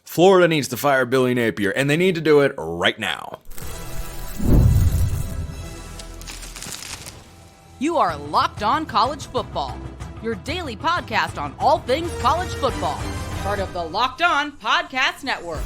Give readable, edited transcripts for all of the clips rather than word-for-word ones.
Florida needs to fire Billy Napier, and they need to do it right now. You are Locked On College Football, your daily podcast on all things college football. Part of the Locked On Podcast Network,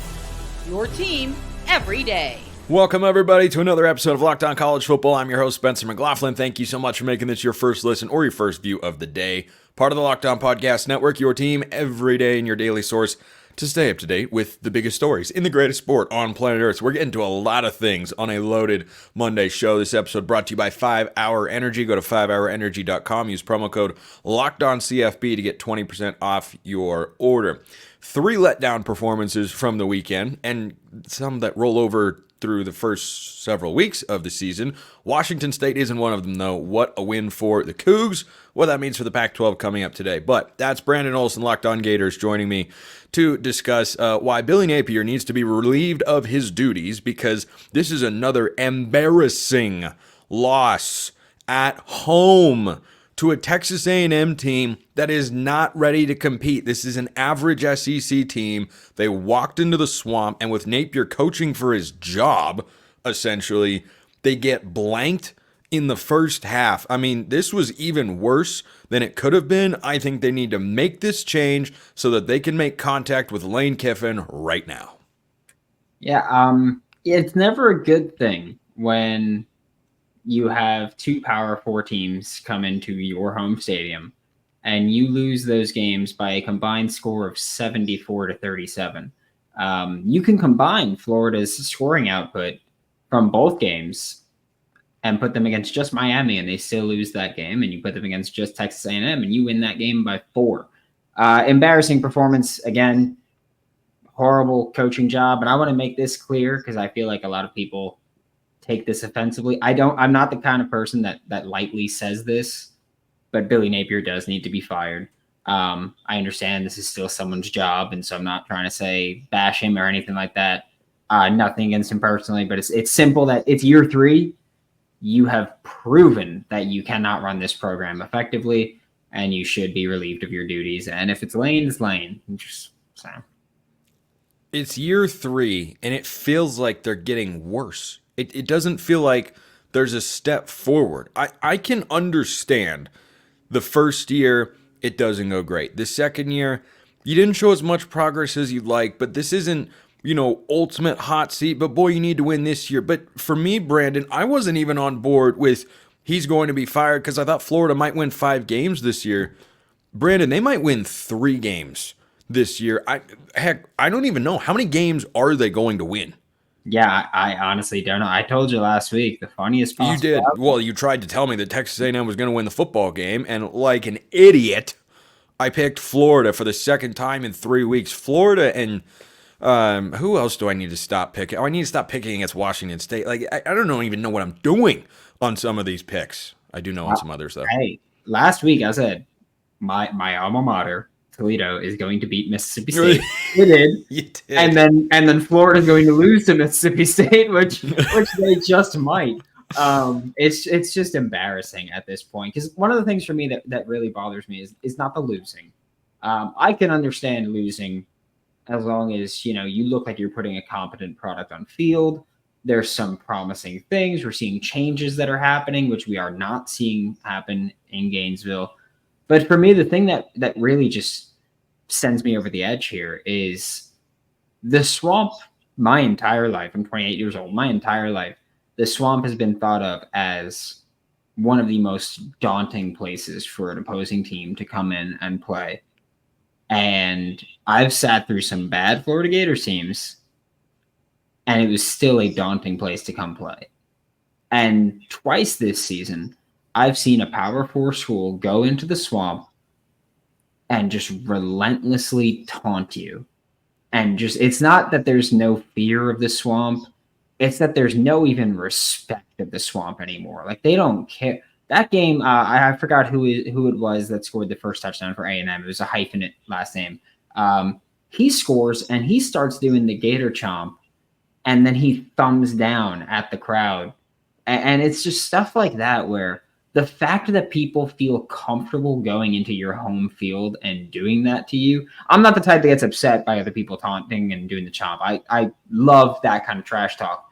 your team every day. Welcome, everybody, to another episode of Locked On College Football. I'm your host, Spencer McLaughlin. Thank you so much for making this your first listen or your first view of the day. Part of the Locked On Podcast Network, your team every day and your daily source to stay up to date with the biggest stories in the greatest sport on planet Earth. So we're getting to a lot of things on a loaded Monday show. This episode brought to you by 5 Hour Energy. Go to 5hourenergy.com. Use promo code LOCKEDONCFB to get 20% off your order. 3 letdown performances from the weekend, and some that roll over through the first several weeks of the season. Washington State isn't one of them, though. What a win for the Cougs. What that means for the Pac-12 coming up today. But that's Brandon Olson, Locked On Gators, joining me to discuss why Billy Napier needs to be relieved of his duties, because this is another embarrassing loss at home to a Texas A&M team that is not ready to compete. This is an average SEC team. They walked into the swamp, and with Napier coaching for his job, essentially, they get blanked in the first half. I mean, this was even worse than it could have been. I think they need to make this change so that they can make contact with Lane Kiffin right now. Yeah, it's never a good thing when you have 2 Power 4 teams come into your home stadium and you lose those games by a combined score of 74-37. You can combine Florida's scoring output from both games and put them against just Miami, and they still lose that game, and you put them against just Texas A&M, and you win that game by 4. Embarrassing performance, again, horrible coaching job, and I want to make this clear because I feel like a lot of people take this offensively. I'm not the kind of person that lightly says this, but Billy Napier does need to be fired. I understand this is still someone's job, and so I'm not trying to say bash him or anything like that. Nothing against him personally, but it's simple that it's year 3. You have proven that you cannot run this program effectively, and you should be relieved of your duties. And if it's Lane, it's Lane. Just so. It's year 3, and it feels like they're getting worse. It doesn't feel like there's a step forward. I can understand the first year, it doesn't go great. The second year, you didn't show as much progress as you'd like, but this isn't, ultimate hot seat. But boy, you need to win this year. But for me, Brandon, I wasn't even on board with he's going to be fired because I thought Florida might win 5 games this year. Brandon, they might win 3 games this year. I don't even know. How many games are they going to win? Yeah, I honestly don't know. I told you last week, the funniest possible You did. Well, you tried to tell me that Texas A&M was going to win the football game, and like an idiot, I picked Florida for the second time in 3 weeks. Florida and who else do I need to stop picking? Oh, I need to stop picking against Washington State. Like, I don't even know what I'm doing on some of these picks. I do know on some others, though. Hey, last week I said my alma mater, Toledo, is going to beat Mississippi State. It did. You did. And then Florida is going to lose to Mississippi State, which they just might. It's just embarrassing at this point, because one of the things for me that really bothers me is not the losing. I can understand losing as long as you look like you're putting a competent product on field. There's some promising things. We're seeing changes that are happening, which we are not seeing happen in Gainesville. But for me, the thing that really just sends me over the edge here is the swamp. My entire life, I'm 28 years old, my entire life, the swamp has been thought of as one of the most daunting places for an opposing team to come in and play. And I've sat through some bad Florida Gators teams, and it was still a daunting place to come play. And twice this season, I've seen a Power 4 school go into the swamp and just relentlessly taunt you. And it's not that there's no fear of the swamp. It's that there's no even respect of the swamp anymore. Like, they don't care. That game, I forgot who it was that scored the first touchdown for A&M. It was a hyphenate last name. He scores, and he starts doing the Gator chomp, and then he thumbs down at the crowd. And it's just stuff like that where the fact that people feel comfortable going into your home field and doing that to you. I'm not the type that gets upset by other people taunting and doing the chomp. I love that kind of trash talk,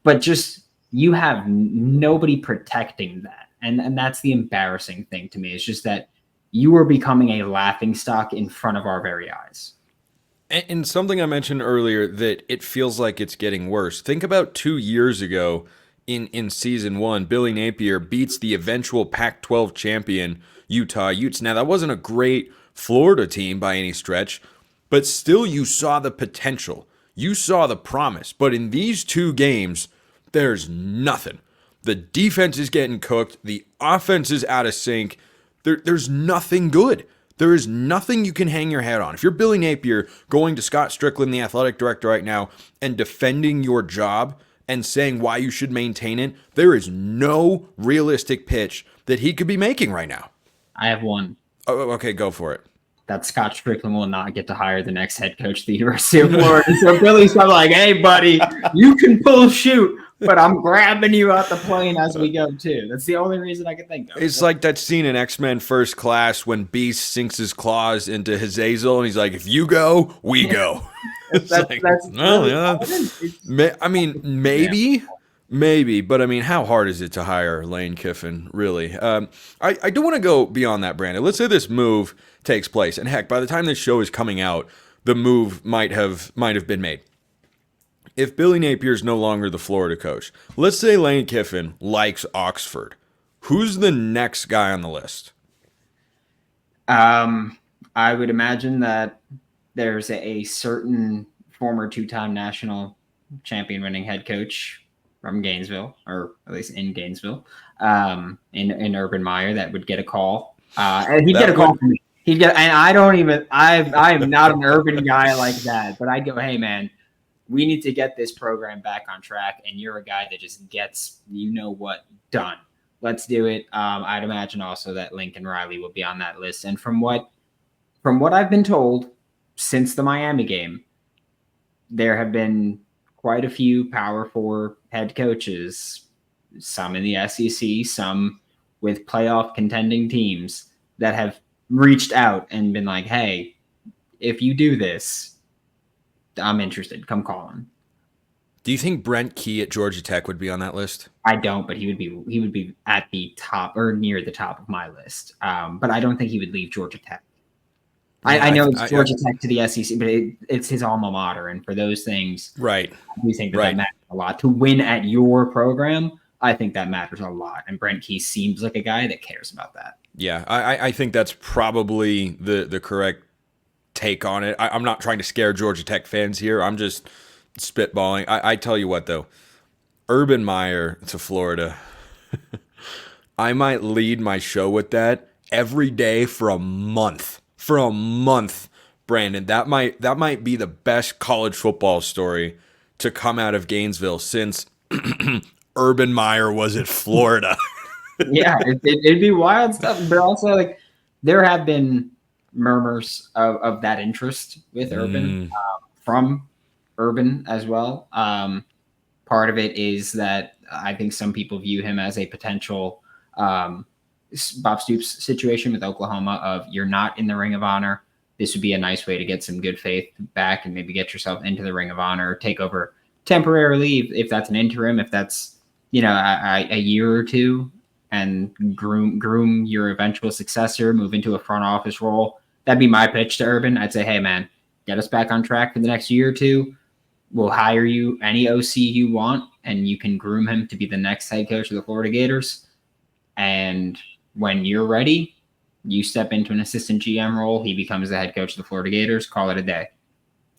but just you have nobody protecting that. And that's the embarrassing thing to me. It's just that you are becoming a laughingstock in front of our very eyes. And something I mentioned earlier, that it feels like it's getting worse. Think about 2 years ago in season 1, Billy Napier beats the eventual Pac-12 champion Utah Utes. Now, that wasn't a great Florida team by any stretch, but still you saw the potential. You saw the promise. But in these 2 games, there's nothing. The defense is getting cooked. The offense is out of sync. There's nothing good. There is nothing you can hang your hat on. If you're Billy Napier going to Scott Strickland, the athletic director right now, and defending your job and saying why you should maintain it, there is no realistic pitch that he could be making right now. I have one. Oh, okay, go for it. That Scott Strickland will not get to hire the next head coach of the University of Florida. So Billy's probably like, hey, buddy, you can pull shoot, but I'm grabbing you out the plane as we go, too. That's the only reason I can think of. It's like that scene in X-Men First Class when Beast sinks his claws into Hazazel, and he's like, if you go, we go. I mean, maybe, but I mean, how hard is it to hire Lane Kiffin, really? I do want to go beyond that, Brandon. Let's say this move takes place, and heck, by the time this show is coming out, the move might have been made. If Billy Napier is no longer the Florida coach, let's say Lane Kiffin likes Oxford. Who's the next guy on the list? I would imagine that there's a certain former 2-time national champion winning head coach from Gainesville, or at least in Gainesville, in Urban Meyer, that would get a call. And he'd get a call from me. And I am not an Urban guy like that, but I'd go, hey, man, we need to get this program back on track, and you're a guy that just gets, done. Let's do it. I'd imagine also that Lincoln Riley will be on that list. And from what I've been told since the Miami game, there have been quite a few Power 4 head coaches, some in the SEC, some with playoff contending teams, that have reached out and been like, hey, if you do this, I'm interested. Come call him. Do you think Brent Key at Georgia Tech would be on that list? I don't, but he would be at the top or near the top of my list. But I don't think he would leave Georgia Tech. I know it's Georgia Tech to the SEC, but it's his alma mater, and for those things, right? We think that matters a lot. To win at your program, I think that matters a lot, and Brent Key seems like a guy that cares about that. Yeah, I think that's probably the correct take on it. I'm not trying to scare Georgia Tech fans here. I'm just spitballing. I tell you what, though, Urban Meyer to Florida, I might lead my show with that every day for a month. Brandon. That might be the best college football story to come out of Gainesville since Urban Meyer was at Florida. Yeah, it'd be wild stuff. But also, like, there have been murmurs of that interest with Urban from Urban as well. Part of it is that I think some people view him as a potential Bob Stoops situation with Oklahoma of you're not in the Ring of Honor. This would be a nice way to get some good faith back and maybe get yourself into the Ring of Honor, take over temporarily if that's an interim, if that's a year or two, and groom your eventual successor, move into a front office role. That'd be my pitch to Urban. I'd say, hey, man, get us back on track for the next year or two. We'll hire you any OC you want, and you can groom him to be the next head coach of the Florida Gators. And when you're ready, you step into an assistant GM role. He becomes the head coach of the Florida Gators. Call it a day.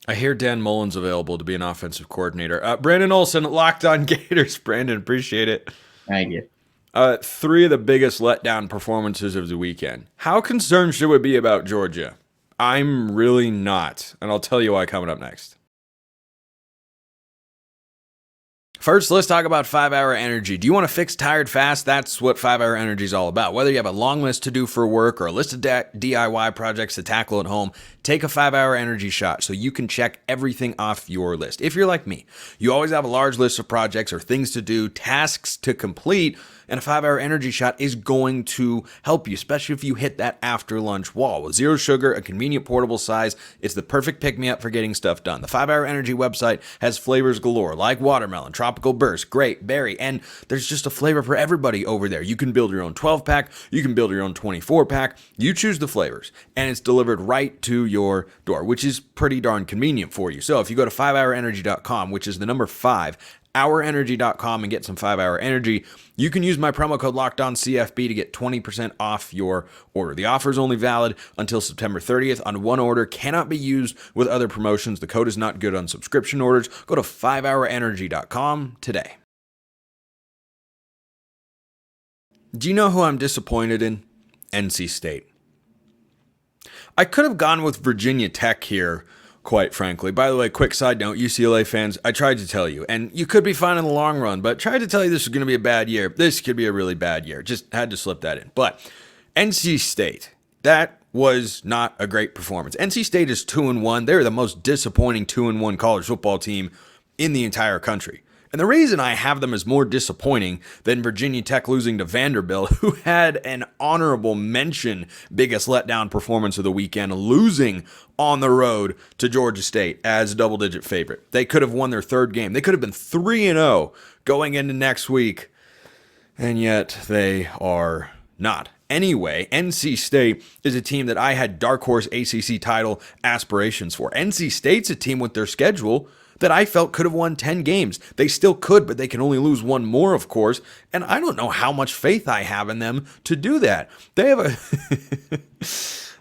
I hear Dan Mullen's available to be an offensive coordinator. Brandon Olson, Locked On Gators. Brandon, appreciate it. Thank you. 3 of the biggest letdown performances of the weekend. How concerned should we be about Georgia? I'm really not, and I'll tell you why coming up next. First, let's talk about 5-Hour Energy. Do you want to fix tired fast? That's what 5-Hour Energy is all about. Whether you have a long list to do for work or a list of DIY projects to tackle at home, take a 5-Hour Energy shot so you can check everything off your list. If you're like me, you always have a large list of projects or things to do, tasks to complete, and a 5-Hour Energy shot is going to help you, especially if you hit that after lunch wall. With zero sugar, a convenient portable size, it's the perfect pick-me-up for getting stuff done. The 5-Hour Energy website has flavors galore, like watermelon, tropical burst, grape, berry, and there's just a flavor for everybody over there. You can build your own 12-pack, you can build your own 24-pack, you choose the flavors, and it's delivered right to your door, which is pretty darn convenient for you. So if you go to 5hourenergy.com, which is the number 5, hourenergy.com, and get some 5-Hour Energy, you can use my promo code LOCKEDONCFB to get 20% off your order. The offer is only valid until September 30th on one order, cannot be used with other promotions. The code is not good on subscription orders. Go to 5hourenergy.com today. Do you know who I'm disappointed in? NC State. I could have gone with Virginia Tech here, quite frankly. By the way, quick side note, UCLA fans, I tried to tell you, and you could be fine in the long run, but tried to tell you this was going to be a bad year. This could be a really bad year. Just had to slip that in. But NC State, that was not a great performance. NC State is 2-1. They're the most disappointing 2-1 college football team in the entire country. And the reason I have them as more disappointing than Virginia Tech losing to Vanderbilt, who had an honorable mention biggest letdown performance of the weekend, losing on the road to Georgia State as a double-digit favorite. They could have won their third game. They could have been 3-0 going into next week, and yet they are not. Anyway, NC State is a team that I had dark horse ACC title aspirations for. NC State's a team with their schedule that I felt could have won 10 games. They still could, but they can only lose one more, of course. And I don't know how much faith I have in them to do that. They have a...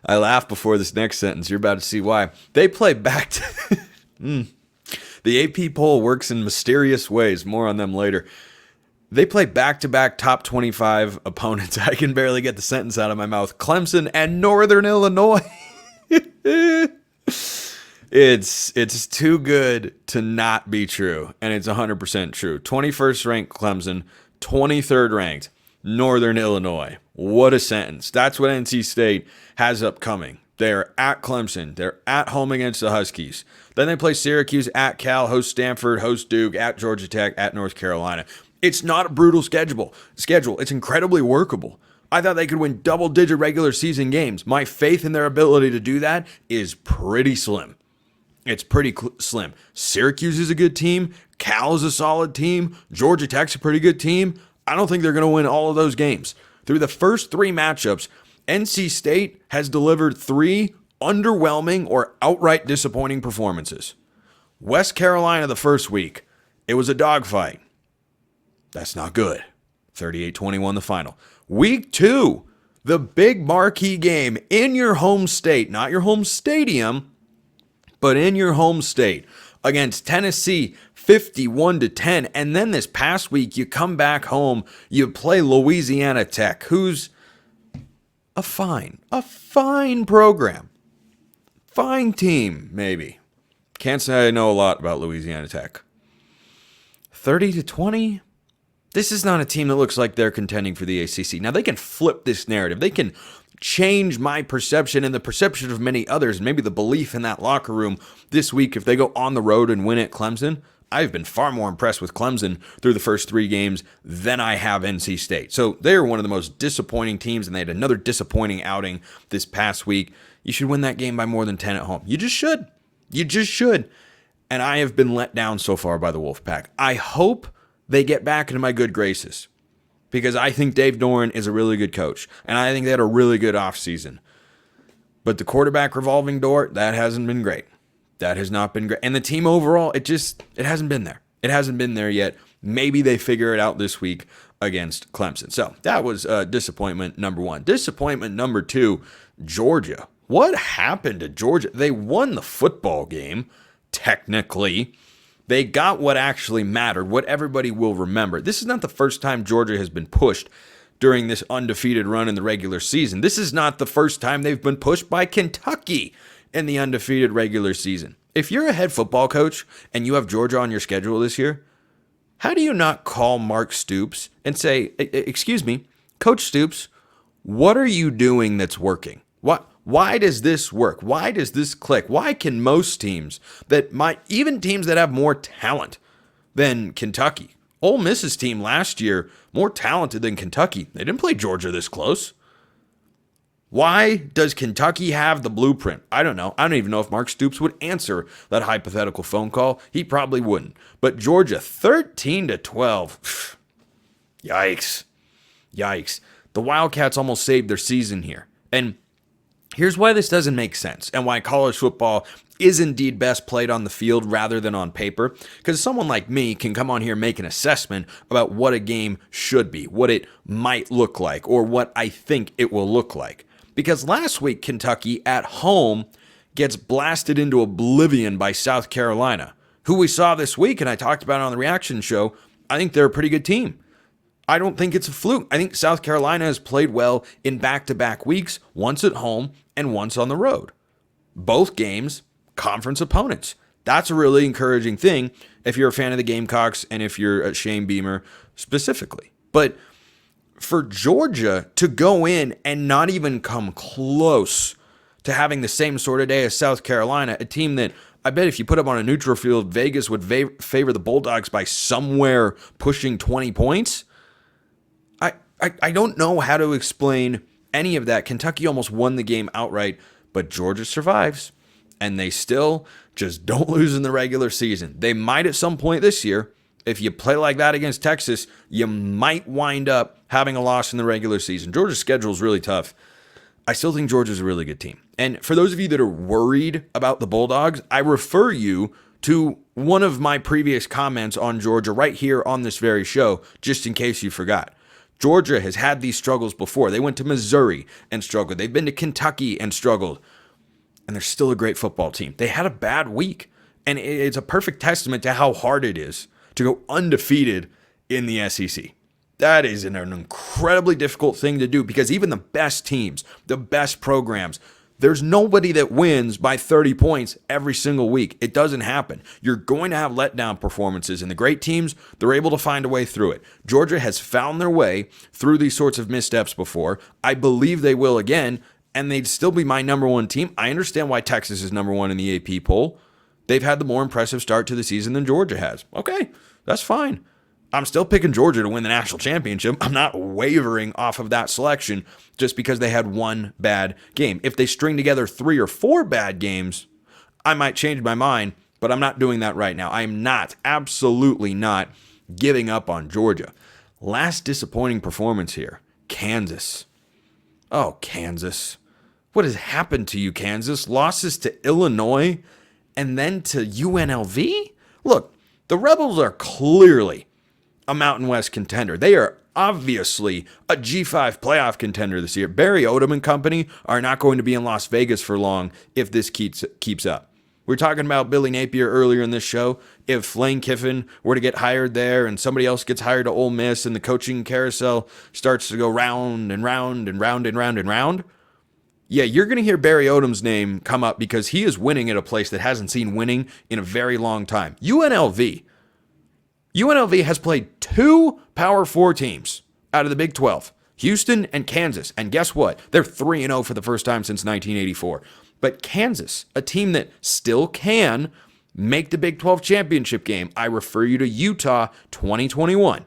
I laugh before this next sentence. You're about to see why. They play back to... The AP poll works in mysterious ways. More on them later. They play back-to-back top 25 opponents. I can barely get the sentence out of my mouth. Clemson and Northern Illinois. It's too good to not be true, and it's 100% true. 21st ranked Clemson, 23rd ranked Northern Illinois. What a sentence. That's what NC State has upcoming. They're at Clemson. They're at home against the Huskies. Then they play Syracuse, at Cal, host Stanford, host Duke, at Georgia Tech, at North Carolina. It's not a brutal schedule. It's incredibly workable. I thought they could win double-digit regular season games. My faith in their ability to do that is pretty slim. It's pretty slim. Syracuse is a good team. Cal is a solid team. Georgia Tech's a pretty good team. I don't think they're going to win all of those games. Through the first 3 matchups, NC State has delivered 3 underwhelming or outright disappointing performances. West Carolina the first week, it was a dogfight. That's not good. 38-21 the final. Week 2, the big marquee game in your home state, not your home stadium, but in your home state against Tennessee, 51-10. And then this past week, you come back home, you play Louisiana Tech, who's a fine program. Fine team, maybe. Can't say I know a lot about Louisiana Tech. 30-20? This is not a team that looks like they're contending for the ACC. Now, they can flip this narrative. They can change my perception and the perception of many others, and maybe the belief in that locker room this week if they go on the road and win at Clemson. I've been far more impressed with Clemson through the first 3 games than I have NC State. So they're one of the most disappointing teams, and they had another disappointing outing this past week. You should win that game by more than 10 at home. You just should. You just should. And I have been let down so far by the Wolfpack. I hope they get back into my good graces, because I think Dave Doran is a really good coach, and I think they had a really good offseason. But the quarterback revolving door, that hasn't been great. That has not been great. And the team overall, it hasn't been there. It hasn't been there yet. Maybe they figure it out this week against Clemson. So that was disappointment number 1. Disappointment number 2, Georgia. What happened to Georgia? They won the football game, technically. They got what actually mattered, what everybody will remember. This is not the first time Georgia has been pushed during this undefeated run in the regular season. This is not the first time they've been pushed by Kentucky in the undefeated regular season. If you're a head football coach and you have Georgia on your schedule this year, How do you not call Mark Stoops and say, excuse me, Coach Stoops, what are you doing that's working? Why does this work? Why does this click? Why can most teams even teams that have more talent than Kentucky? Ole Miss's team last year, more talented than Kentucky. They didn't play Georgia this close. Why does Kentucky have the blueprint? I don't know. I don't even know if Mark Stoops would answer that hypothetical phone call. He probably wouldn't. But Georgia, 13-12. Yikes. Yikes. The Wildcats almost saved their season here. And here's why this doesn't make sense and why college football is indeed best played on the field rather than on paper. Because someone like me can come on here and make an assessment about what a game should be, what it might look like, or what I think it will look like. Because last week, Kentucky at home gets blasted into oblivion by South Carolina, who we saw this week, and I talked about it on the reaction show. I think they're a pretty good team. I don't think it's a fluke. I think South Carolina has played well in back-to-back weeks, once at home and once on the road. Both games, conference opponents. That's a really encouraging thing if you're a fan of the Gamecocks and if you're a Shane Beamer specifically. But for Georgia to go in and not even come close to having the same sort of day as South Carolina, a team that I bet if you put up on a neutral field, Vegas would favor the Bulldogs by somewhere pushing 20 points. I don't know how to explain any of that. Kentucky almost won the game outright, but Georgia survives, and they still just don't lose in the regular season. They might at some point this year. If you play like that against Texas, you might wind up having a loss in the regular season. Georgia's schedule is really tough. I still think Georgia's a really good team. And for those of you that are worried about the Bulldogs, I refer you to one of my previous comments on Georgia right here on this very show, just in case you forgot. Georgia has had these struggles before. They went to Missouri and struggled. They've been to Kentucky and struggled. And they're still a great football team. They had a bad week. And it's a perfect testament to how hard it is to go undefeated in the SEC. That is an incredibly difficult thing to do because even the best teams, the best programs, there's nobody that wins by 30 points every single week. It doesn't happen. You're going to have letdown performances, and the great teams, they're able to find a way through it. Georgia has found their way through these sorts of missteps before. I believe they will again, and they'd still be my number one team. I understand why Texas is number one in the AP poll. They've had the more impressive start to the season than Georgia has. Okay, that's fine. I'm still picking Georgia to win the national championship. I'm not wavering off of that selection just because they had one bad game. If they string together 3 or 4 bad games, I might change my mind, but I'm not doing that right now. I am not, absolutely not giving up on Georgia. Last disappointing performance here, Kansas. Oh, Kansas. What has happened to you, Kansas? Losses to Illinois and then to UNLV? Look, the Rebels are clearly a Mountain West contender. They are obviously a G5 playoff contender this year. Barry Odom and company are not going to be in Las Vegas for long if this keeps up. We were talking about Billy Napier earlier in this show. If Lane Kiffin were to get hired there and somebody else gets hired to Ole Miss and the coaching carousel starts to go round and round and round and round and round, yeah, you're going to hear Barry Odom's name come up because he is winning at a place that hasn't seen winning in a very long time. UNLV has played 2 Power 4 teams out of the Big 12, Houston and Kansas. And guess what? They're 3-0 for the first time since 1984. But Kansas, a team that still can make the Big 12 championship game. I refer you to Utah 2021.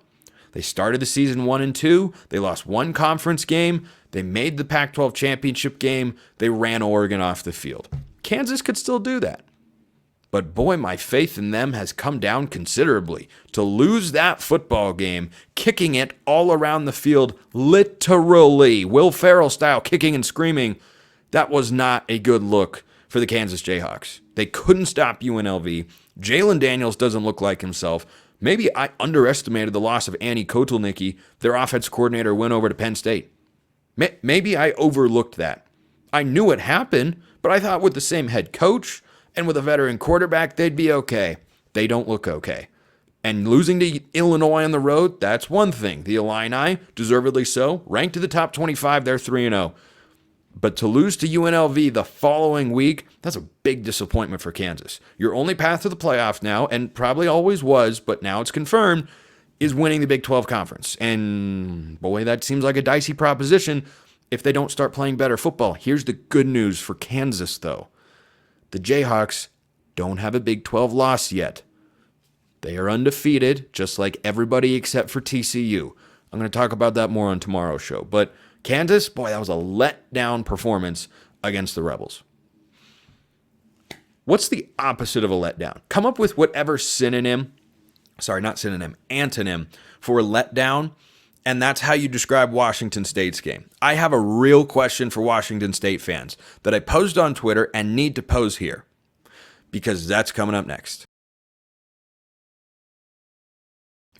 They started the season 1-2. They lost 1 conference game. They made the Pac-12 championship game. They ran Oregon off the field. Kansas could still do that. But boy, my faith in them has come down considerably. To lose that football game, kicking it all around the field, literally, Will Ferrell style, kicking and screaming, that was not a good look for the Kansas Jayhawks. They couldn't stop UNLV. Jalen Daniels doesn't look like himself. Maybe I underestimated the loss of Annie Kotelnicki. Their offense coordinator went over to Penn State. Maybe I overlooked that. I knew it happened, but I thought with the same head coach and with a veteran quarterback, they'd be okay. They don't look okay. And losing to Illinois on the road, that's one thing. The Illini, deservedly so, ranked to the top 25, they're 3-0. But to lose to UNLV the following week, that's a big disappointment for Kansas. Your only path to the playoffs now, and probably always was, but now it's confirmed, is winning the Big 12 Conference. And boy, that seems like a dicey proposition if they don't start playing better football. Here's the good news for Kansas, though. The Jayhawks don't have a Big 12 loss yet. They are undefeated, just like everybody except for TCU. I'm going to talk about that more on tomorrow's show. But Kansas, boy, that was a letdown performance against the Rebels. What's the opposite of a letdown? Come up with whatever antonym for letdown, and that's how you describe Washington State's game. I have a real question for Washington State fans that I posed on Twitter and need to pose here, because that's coming up next.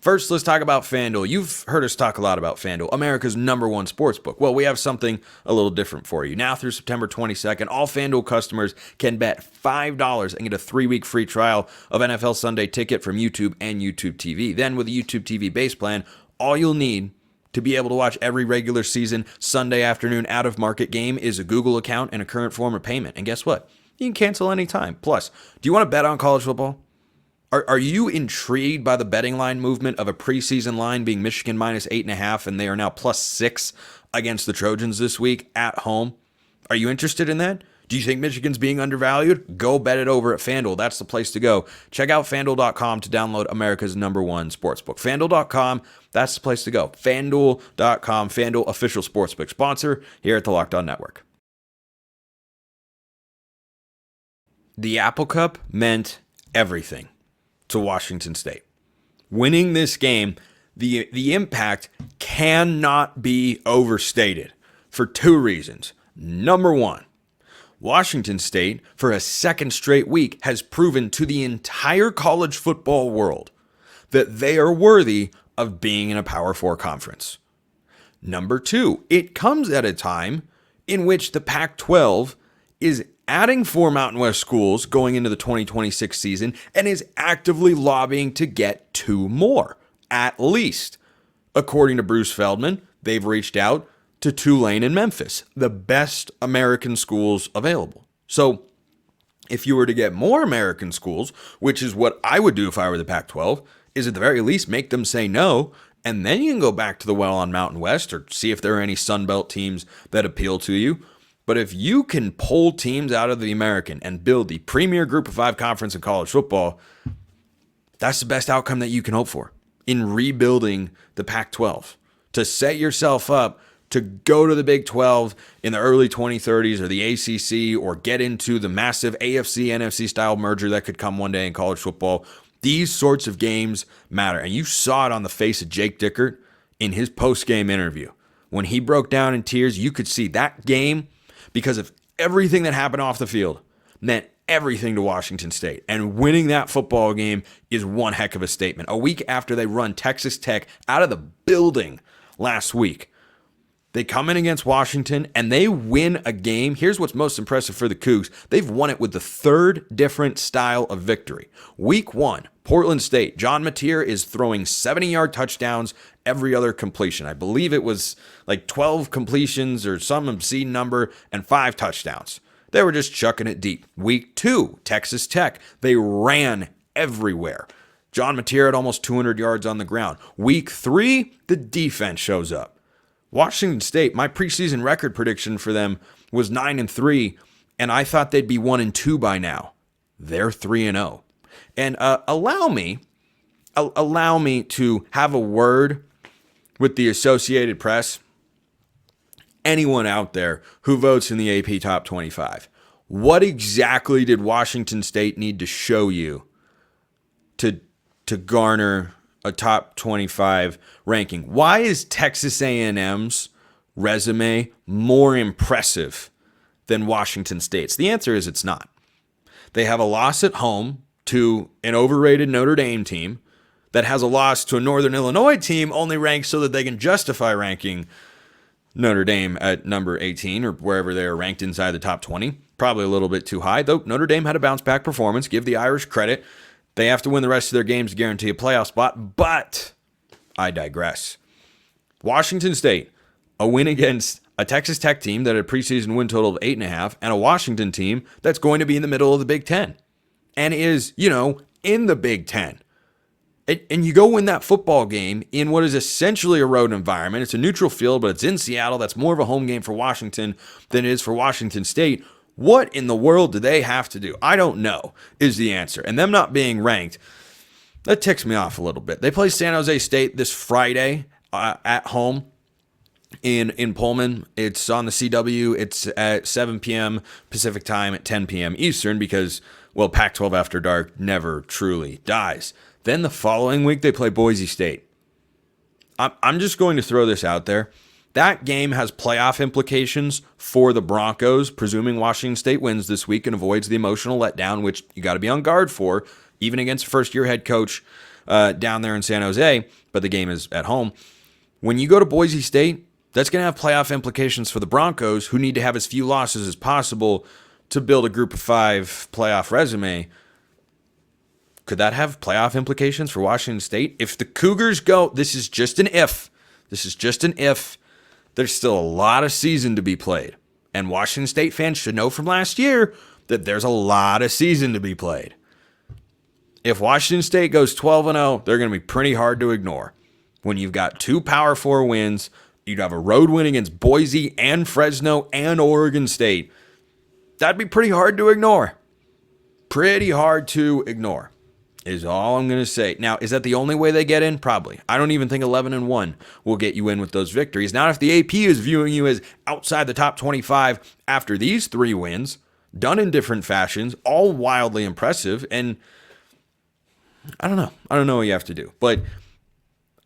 First, let's talk about FanDuel. You've heard us talk a lot about FanDuel, America's #1 sportsbook. Well, we have something a little different for you. Now through September 22nd, all FanDuel customers can bet $5 and get a 3-week free trial of NFL Sunday Ticket from YouTube and YouTube TV. Then with the YouTube TV base plan, all you'll need to be able to watch every regular season Sunday afternoon out-of-market game is a Google account and a current form of payment. And guess what? You can cancel anytime. Plus, do you want to bet on college football? Are you intrigued by the betting line movement of a preseason line being Michigan -8.5 and they are now +6 against the Trojans this week at home? Are you interested in that? Do you think Michigan's being undervalued? Go bet it over at FanDuel. That's the place to go. Check out FanDuel.com to download America's #1 sportsbook. FanDuel.com, that's the place to go. FanDuel.com, FanDuel official sportsbook sponsor here at the Locked On Network. The Apple Cup meant everything to Washington State. Winning this game, the impact cannot be overstated for 2 reasons. Number 1, Washington State, for a second straight week, has proven to the entire college football world that they are worthy of being in a Power 4 conference. Number 2, it comes at a time in which the Pac-12 is adding 4 Mountain West schools going into the 2026 season and is actively lobbying to get 2 more, at least. According to Bruce Feldman, they've reached out to Tulane and Memphis, the best American schools available. So if you were to get more American schools, which is what I would do if I were the Pac-12, is at the very least make them say no, and then you can go back to the well on Mountain West or see if there are any Sun Belt teams that appeal to you. But if you can pull teams out of the American and build the premier group of 5 conference in college football, that's the best outcome that you can hope for in rebuilding the Pac-12. To set yourself up to go to the Big 12 in the early 2030s or the ACC or get into the massive AFC-NFC style merger that could come one day in college football, these sorts of games matter. And you saw it on the face of Jake Dickert in his post-game interview. When he broke down in tears, you could see that game, because of everything that happened off the field, meant everything to Washington State. And winning that football game is one heck of a statement. A week after they run Texas Tech out of the building last week, they come in against Washington and they win a game. Here's what's most impressive for the Cougs. They've won it with the 3rd different style of victory. Week 1, Portland State. John Napier is throwing 70-yard touchdowns every other completion. I believe it was like 12 completions or some obscene number and 5 touchdowns. They were just chucking it deep. Week 2, Texas Tech. They ran everywhere. John Napier had almost 200 yards on the ground. Week 3, the defense shows up. Washington State, my preseason record prediction for them was 9-3, and I thought they'd be 1-2 by now. They're 3-0. And allow me to have a word with the Associated Press. Anyone out there who votes in the AP Top 25, what exactly did Washington State need to show you to garner a top 25 ranking? Why is Texas A&M's resume more impressive than Washington State's? The answer is it's not. They have a loss at home to an overrated Notre Dame team that has a loss to a Northern Illinois team only ranked so that they can justify ranking Notre Dame at number 18 or wherever they are ranked inside the top 20. Probably a little bit too high, though Notre Dame had a bounce-back performance. Give the Irish credit. They have to win the rest of their games to guarantee a playoff spot, but I digress. Washington State, a win against a Texas Tech team that had a preseason win total of 8.5, and a Washington team that's going to be in the middle of the Big Ten and is, in the Big Ten. And you go win that football game in what is essentially a road environment. It's a neutral field, but it's in Seattle. That's more of a home game for Washington than it is for Washington State. What in the world do they have to do? I don't know, is the answer. And them not being ranked, that ticks me off a little bit. They play San Jose State this Friday at home in Pullman. It's on the CW. It's at 7 p.m. Pacific time, at 10 p.m. Eastern, because, well, Pac-12 After Dark never truly dies. Then the following week, they play Boise State. I'm just going to throw this out there. That game has playoff implications for the Broncos, presuming Washington State wins this week and avoids the emotional letdown, which you got to be on guard for, even against a first-year head coach down there in San Jose, but the game is at home. When you go to Boise State, that's going to have playoff implications for the Broncos, who need to have as few losses as possible to build a group of 5 playoff resume. Could that have playoff implications for Washington State? If the Cougars go, this is just an if. This is just an if. There's still a lot of season to be played. And Washington State fans should know from last year that there's a lot of season to be played. If Washington State goes 12-0, they're going to be pretty hard to ignore. When you've got 2 Power 4 wins, you'd have a road win against Boise and Fresno and Oregon State. That'd be pretty hard to ignore. Pretty hard to ignore is all I'm going to say. Now, is that the only way they get in? Probably. I don't even think 11-1 will get you in with those victories. Now, if the AP is viewing you as outside the top 25 after these 3 wins, done in different fashions, all wildly impressive, and I don't know. I don't know what you have to do. But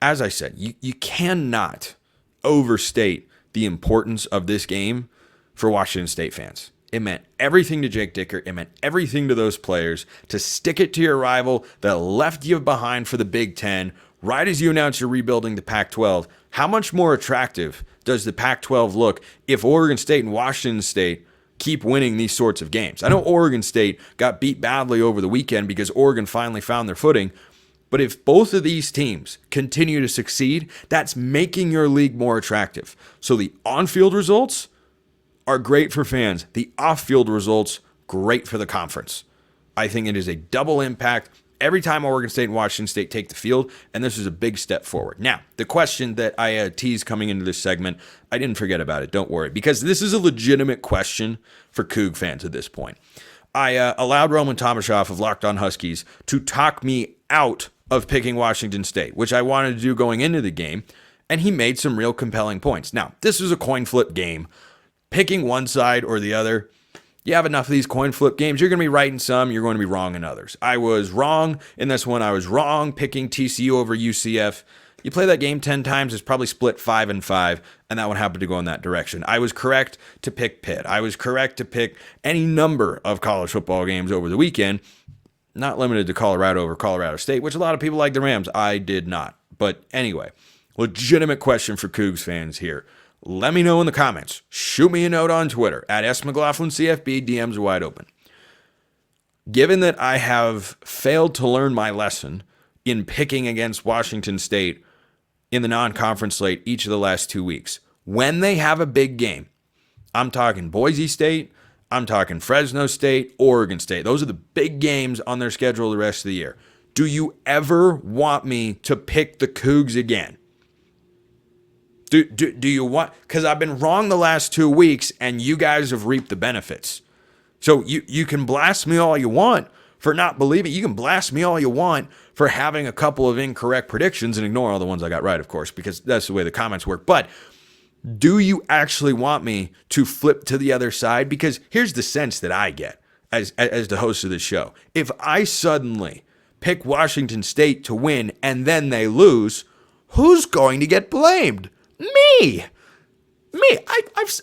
as I said, you cannot overstate the importance of this game for Washington State fans. It meant everything to Jake Dicker. It meant everything to those players to stick it to your rival that left you behind for the Big Ten right as you announce you're rebuilding the Pac-12. How much more attractive does the Pac-12 look if Oregon State and Washington State keep winning these sorts of games? I know Oregon State got beat badly over the weekend because Oregon finally found their footing. But if both of these teams continue to succeed, that's making your league more attractive. So the on-field results are great for fans. The off-field results, great for the conference. I think it is a double impact every time Oregon State and Washington State take the field, and this is a big step forward. Now, the question that I teased coming into this segment, I didn't forget about it, don't worry, because this is a legitimate question for Coug fans at this point. I allowed Roman Tomashoff of Locked On Huskies to talk me out of picking Washington State, which I wanted to do going into the game, and he made some real compelling points. Now, this is a coin flip game. Picking one side or the other, you have enough of these coin flip games, you're going to be right in some, you're going to be wrong in others. I was wrong in this one. I was wrong picking TCU over UCF. You play that game 10 times, it's probably split 5-5, and that one happened to go in that direction. I was correct to pick Pitt. I was correct to pick any number of college football games over the weekend, not limited to Colorado over Colorado State, which a lot of people like the Rams. I did not. But anyway, legitimate question for Cougs fans here. Let me know in the comments. Shoot me a note on Twitter at @SMcLaughlinCFB. DMs are wide open. Given that I have failed to learn my lesson in picking against Washington State in the non-conference slate each of the last 2 weeks, when they have a big game, I'm talking Boise State, I'm talking Fresno State, Oregon State. Those are the big games on their schedule the rest of the year. Do you ever want me to pick the Cougs again? Do you want, because I've been wrong the last 2 weeks and you guys have reaped the benefits. So you can blast me all you want for not believing. You can blast me all you want for having a couple of incorrect predictions and ignore all the ones I got right, of course, because that's the way the comments work. But do you actually want me to flip to the other side? Because here's the sense that I get as the host of this show. If I suddenly pick Washington State to win and then they lose, who's going to get blamed? Me.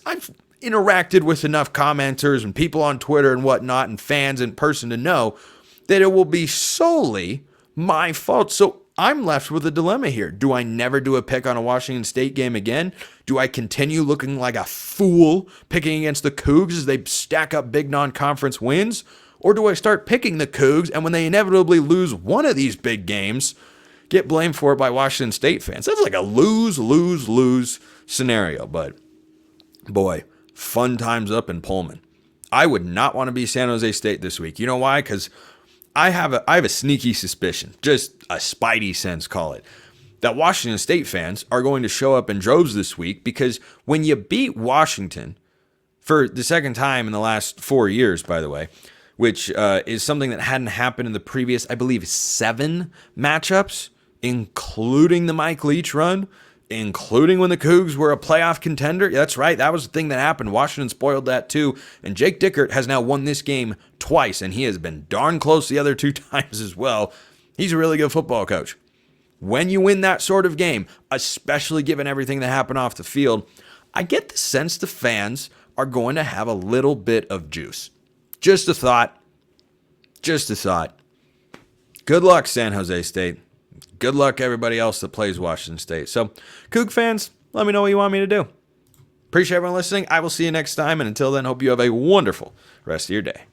I've interacted with enough commenters and people on Twitter and whatnot and fans in person to know that it will be solely my fault. So I'm left with a dilemma here. Do I never do a pick on a Washington State game again? Do I continue looking like a fool picking against the Cougs as they stack up big non-conference wins? Or do I start picking the Cougs and when they inevitably lose one of these big games, get blamed for it by Washington State fans? That's like a lose-lose-lose scenario, but boy, fun times up in Pullman. I would not want to be San Jose State this week. You know why? Because I have a sneaky suspicion, just a spidey sense, call it, that Washington State fans are going to show up in droves this week, because when you beat Washington for the second time in the last 4 years, by the way, which is something that hadn't happened in the previous, I believe, 7 matchups, including the Mike Leach run, including when the Cougs were a playoff contender. Yeah, that's right. That was the thing that happened. Washington spoiled that too. And Jake Dickert has now won this game twice, and he has been darn close the other 2 times as well. He's a really good football coach. When you win that sort of game, especially given everything that happened off the field, I get the sense the fans are going to have a little bit of juice. Just a thought. Just a thought. Good luck, San Jose State. Good luck, everybody else that plays Washington State. So, Coug fans, let me know what you want me to do. Appreciate everyone listening. I will see you next time. And until then, hope you have a wonderful rest of your day.